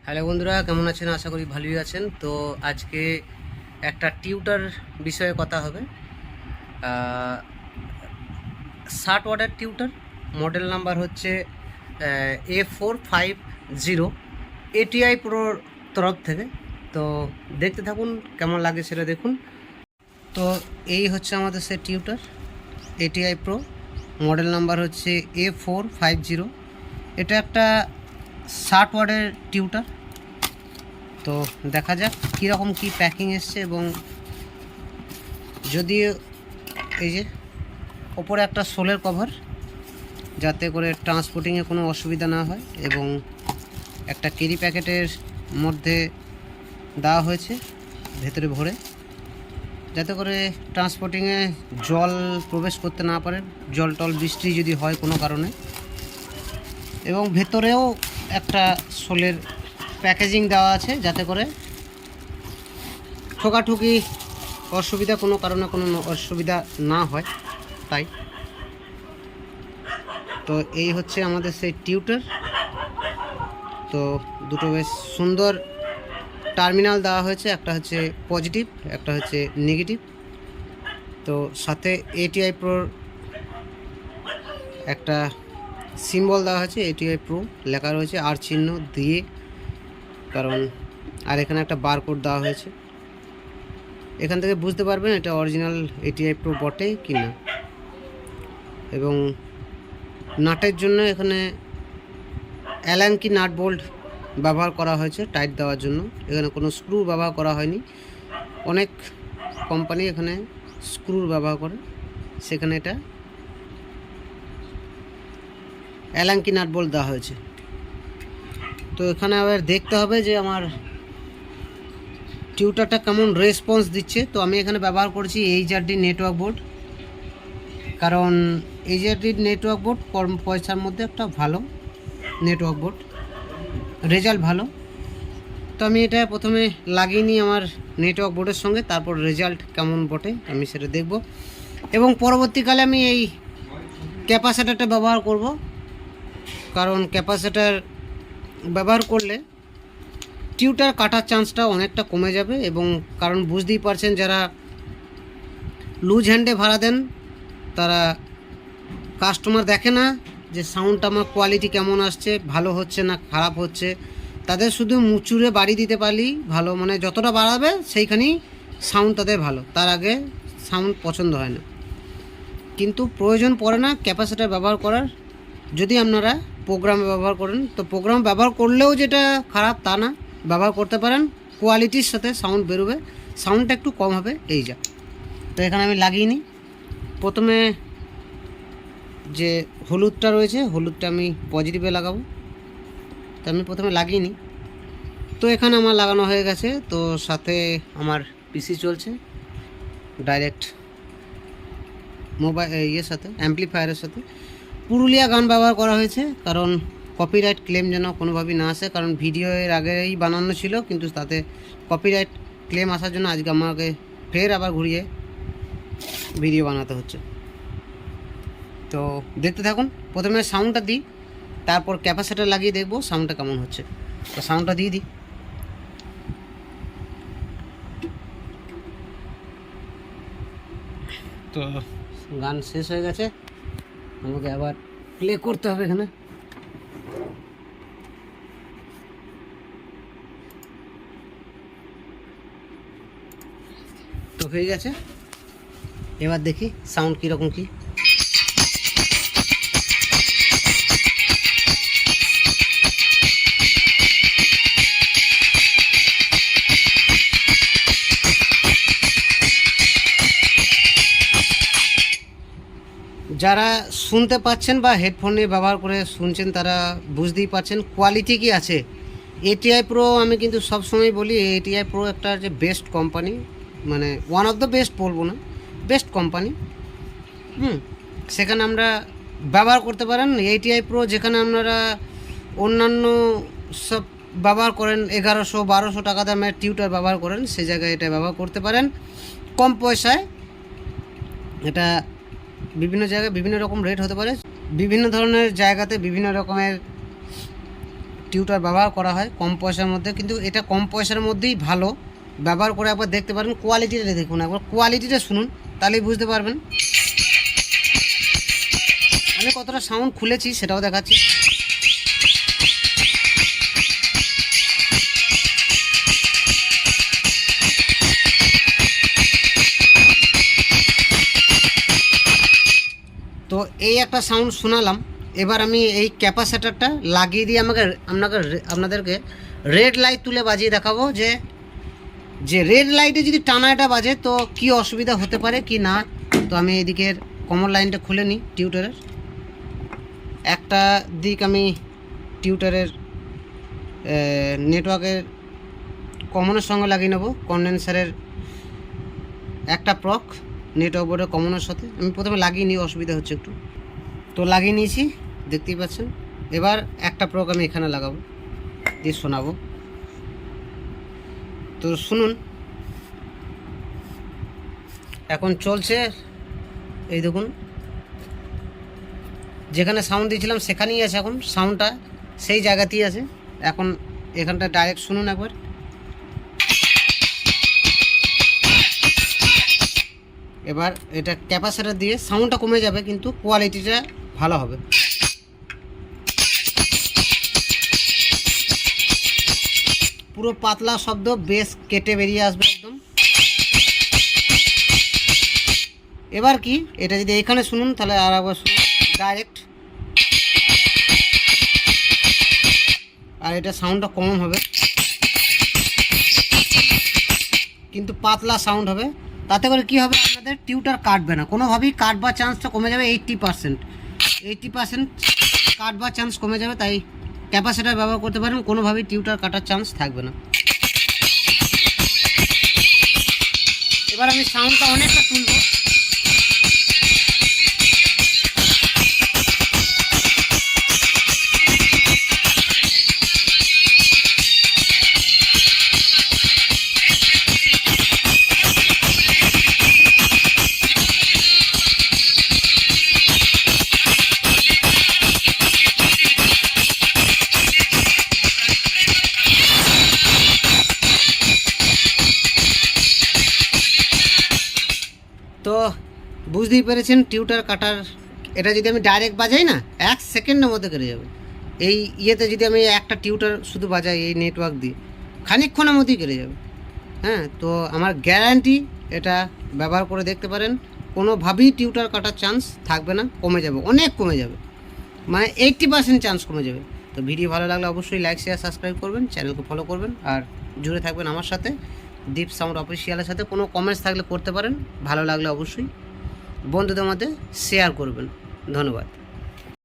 Hello বন্ধুরা, কেমন আছেন? আশা করি ভালোই আছেন। তো আজকে একটা টিউটার বিষয়ে কথা হবে। 60 ওয়াটের টিউটার, মডেল নাম্বার হচ্ছে A450, এটিআই প্রোর তরফ থেকে। তো দেখতে থাকুন, কেমন লাগে সেটা দেখুন। তো এই হচ্ছে আমাদের সে টিউটার এটিআই প্রো, মডেল নাম্বার হচ্ছে A450। এটা একটা 60 ওয়াটের টিউটার। তো দেখা যাক কীরকম কী প্যাকিং এসছে, এবং যদিও এই যে ওপরে একটা সোলের কভার, যাতে করে ট্রান্সপোর্টিংয়ে কোনো অসুবিধা না হয়, এবং একটা ক্যারি প্যাকেটের মধ্যে দেওয়া হয়েছে ভেতরে ভরে, যাতে করে ট্রান্সপোর্টিংয়ে জল প্রবেশ করতে না পারে, জল টল বৃষ্টি যদি হয় কোনো কারণে। এবং ভেতরেও একটা সোলের প্যাকেজিং দেওয়া আছে, যাতে করে ঠোকাঠুকি অসুবিধা কোনো কারণে কোনো অসুবিধা না হয়। তাই তো এই হচ্ছে আমাদের সেই টিউটার। তো দুটো বেশ সুন্দর টার্মিনাল দেওয়া হয়েছে, একটা হচ্ছে পজিটিভ, একটা হচ্ছে নেগেটিভ। তো সাথে এটিআই প্রোর একটা সিম্বল দেওয়া হয়েছে, এটিআই প্রো লেখা রয়েছে আর চিহ্ন দিয়ে, কারণ আর এখানে একটা বারকোড দেওয়া হয়েছে। এখান থেকে বুঝতে পারবেন এটা অরিজিনাল এটিআই প্রো বটে কি না। এবং নাটের জন্য এখানে অ্যালাঙ্কি নাট বোল্ট ব্যবহার করা হয়েছে টাইট দেওয়ার জন্য। এখানে কোনো স্ক্রু ব্যবহার করা হয়নি। অনেক কোম্পানি এখানে স্ক্রু ব্যবহার করে, সেখানে এটা অ্যালাঙ্কি নাট বোল্ট দেওয়া হয়েছে। তো এখানে আবার দেখতে হবে যে আমার টিউটারটা কেমন রেসপন্স দিচ্ছে। তো আমি এখানে ব্যবহার করছি এইচআরডি নেটওয়ার্ক বোর্ড, কারণ এইচআরডি নেটওয়ার্ক বোর্ড কম পয়সার মধ্যে একটা ভালো নেটওয়ার্ক বোর্ড, রেজাল্ট ভালো। তো আমি এটা প্রথমে লাগিয়ে নিই আমার নেটওয়ার্ক বোর্ডের সঙ্গে, তারপর রেজাল্ট কেমন বটে আমি সেটা দেখব। এবং পরবর্তীকালে আমি এই ক্যাপাসিটারটা ব্যবহার করব, কারণ ক্যাপাসিটার ব্যবহার করলে টিউটার কাটার চান্সটা অনেকটা কমে যাবে। এবং কারণ বুঝতেই পারছেন, যারা লুজ হ্যান্ডে ভাড়া দেন তারা কাস্টমার দেখে না যে সাউন্ডটা আমার কোয়ালিটি কেমন আসছে, ভালো হচ্ছে না খারাপ হচ্ছে। তাদের শুধু মুচুরে বাড়ি দিতে পারলেই ভালো, মানে যতটা বাড়াবে সেইখানেই সাউন্ড তাদের ভালো, তার আগে সাউন্ড পছন্দ হয় না। কিন্তু প্রয়োজন পড়ে না ক্যাপাসিটার ব্যবহার করার, যদি আপনারা প্রোগ্রামে ব্যবহার করেন। তো প্রোগ্রাম ব্যবহার করলেও যেটা খারাপ তা না, ব্যবহার করতে পারেন, কোয়ালিটির সাথে সাউন্ড বেরোবে, সাউন্ডটা একটু কম হবে, এই যা। তো এখানে আমি লাগিয়ে নিই। প্রথমে যে হলুদটা রয়েছে, হলুদটা আমি পজিটিভে লাগাবো। তো আমি প্রথমে লাগিয়ে নিই। তো এখানে আমার লাগানো হয়ে গেছে। তো সাথে আমার পিসি চলছে ডাইরেক্ট মোবাইল ইয়ের সাথে, অ্যাম্পলিফায়ারের সাথে। পুরুলিয়া গান ব্যবহার করা হয়েছে, কারণ কপিরাইট ক্লেম যেন কোনোভাবেই না আসে, কারণ ভিডিও এর আগেই বানানো ছিল, কিন্তু তাতে কপিরাইট ক্লেম আসার জন্য আজকে আমাকে ফের আবার ঘুরিয়ে ভিডিও বানাতে হচ্ছে। তো দেখতে থাকুন। প্রথমে সাউন্ডটা দিই, তারপর ক্যাপাসিটার লাগিয়ে দেখবো সাউন্ডটা কেমন হচ্ছে। তো সাউন্ডটা দিয়ে দিই। তো গান শেষ হয়ে গেছে, আমাকে আবার প্লে করতে হবে এখানে। তো হয়ে গেছে, এবার দেখি সাউন্ড কীরকম কী। যারা শুনতে পাচ্ছেন বা হেডফোনে ব্যবহার করে শুনছেন, তারা বুঝতেই পারছেন কোয়ালিটি কি আছে। এটিআই প্রো আমি কিন্তু সবসময় বলি, এটিআই প্রো একটা যে বেস্ট কোম্পানি, মানে ওয়ান অফ দ্য বেস্ট বলবো না, বেস্ট কোম্পানি। সেখানে আমরা ব্যবহার করতে পারেন এটিআই প্রো। যেখানে আপনারা অন্যান্য সব ব্যবহার করেন 1100-1200 টাকা দামের টিউটার ব্যবহার করেন, সে জায়গায় এটা ব্যবহার করতে পারেন কম পয়সায়। এটা বিভিন্ন জায়গায় বিভিন্ন রকম রেট হতে পারে, বিভিন্ন ধরনের জায়গাতে বিভিন্ন রকমের টিউটার ব্যবহার করা হয় কম পয়সার মধ্যে, কিন্তু এটা কম পয়সার মধ্যেই ভালো, ব্যবহার করে একবার দেখতে পারেন। কোয়ালিটিটা দেখুন, একবার কোয়ালিটিটা শুনুন, তাহলেই বুঝতে পারবেন। আমি কতটা সাউন্ড খুলেছি সেটাও দেখাচ্ছি। তো এই একটা সাউন্ড শোনালাম। এবার আমি এই ক্যাপাসিটরটা লাগিয়ে দিয়ে আপনাদেরকে রেড লাইট তুলে বাজিয়ে দেখাবো যে রেড লাইটে যদি টানাটা বাজে তো কি অসুবিধা হতে পারে কি না। তো আমি এদিকের কমন লাইনটা খুলে নিই টিউটারের। একটা দিক আমি টিউটারের নেটওয়ার্কের কমনের সঙ্গে লাগিয়ে নেব, কন্ডেন্সারের একটা প্রক নেটওয়ার্ক বোর্ডের কমনের সাথে আমি প্রথমে লাগিয়ে নিই, অসুবিধা হচ্ছে একটু। তো লাগিয়ে নিয়েছি, দেখতেই পাচ্ছেন। এবার একটা প্রক আমি এখানে লাগাবো, দিয়ে শোনাবো। তো শুনুন, এখন চলছে। এই দেখুন, যেখানে সাউন্ড দিয়েছিলাম সেখানেই আছে, এখন সাউন্ডটা সেই জায়গাতেই আছে। এখন এখানটা ডাইরেক্ট শুনুন একবার। এবার এটা ক্যাপাসিটর দিয়ে সাউন্ডটা কমে যাবে, কিন্তু কোয়ালিটিটা ভালো হবে। পুরো পাতলা শব্দ, বেস কেটে বেরিয়ে আসবে একদম। এবার কি, এটা যদি এখানে শুনুন তাহলে আর একবার শুনুন ডাইরেক্ট, আর এটা সাউন্ডটা কম হবে, কিন্তু পাতলা সাউন্ড হবে। তাতে করে কি হবে, আপনাদের টিউটার কাটবে না, কোনোভাবেই কাটবার চান্সটা কমে যাবে 80% কাটবার চান্স কমে যাবে। তাই ক্যাপাসিটর ব্যবহার করতে পারেন, কোনোভাবেই টিউটার কাটার চান্স থাকবে না। এবার আমি সাউন্ডটা অনেকটা তুলব। তো বুঝতেই পেরেছেন টিউটার কাটার, এটা যদি আমি ডাইরেক্ট বাজাই না 1 সেকেন্ডের মধ্যে কেটে যাবে। এই ইয়েতে যদি আমি একটা টিউটার শুধু বাজাই এই নেটওয়ার্ক দিয়ে, খানিকক্ষণের মধ্যেই কেটে যাবে। হ্যাঁ, তো আমার গ্যারান্টি, এটা ব্যবহার করে দেখতে পারেন, কোনোভাবেই টিউটার কাটার চান্স থাকবে না, কমে যাবে, অনেক কমে যাবে, মানে 80% চান্স কমে যাবে। তো ভিডিও ভালো লাগলে অবশ্যই লাইক শেয়ার সাবস্ক্রাইব করবেন, চ্যানেলকে ফলো করবেন, আর জুড়ে থাকবেন আমার সাথে দীপ সাউন্ড অফিসিয়ালের সাথে। কোনো কমেন্টস থাকলে করতে পারেন, ভালো লাগলে অবশ্যই বন্ধুদের মধ্যে শেয়ার করবেন। ধন্যবাদ।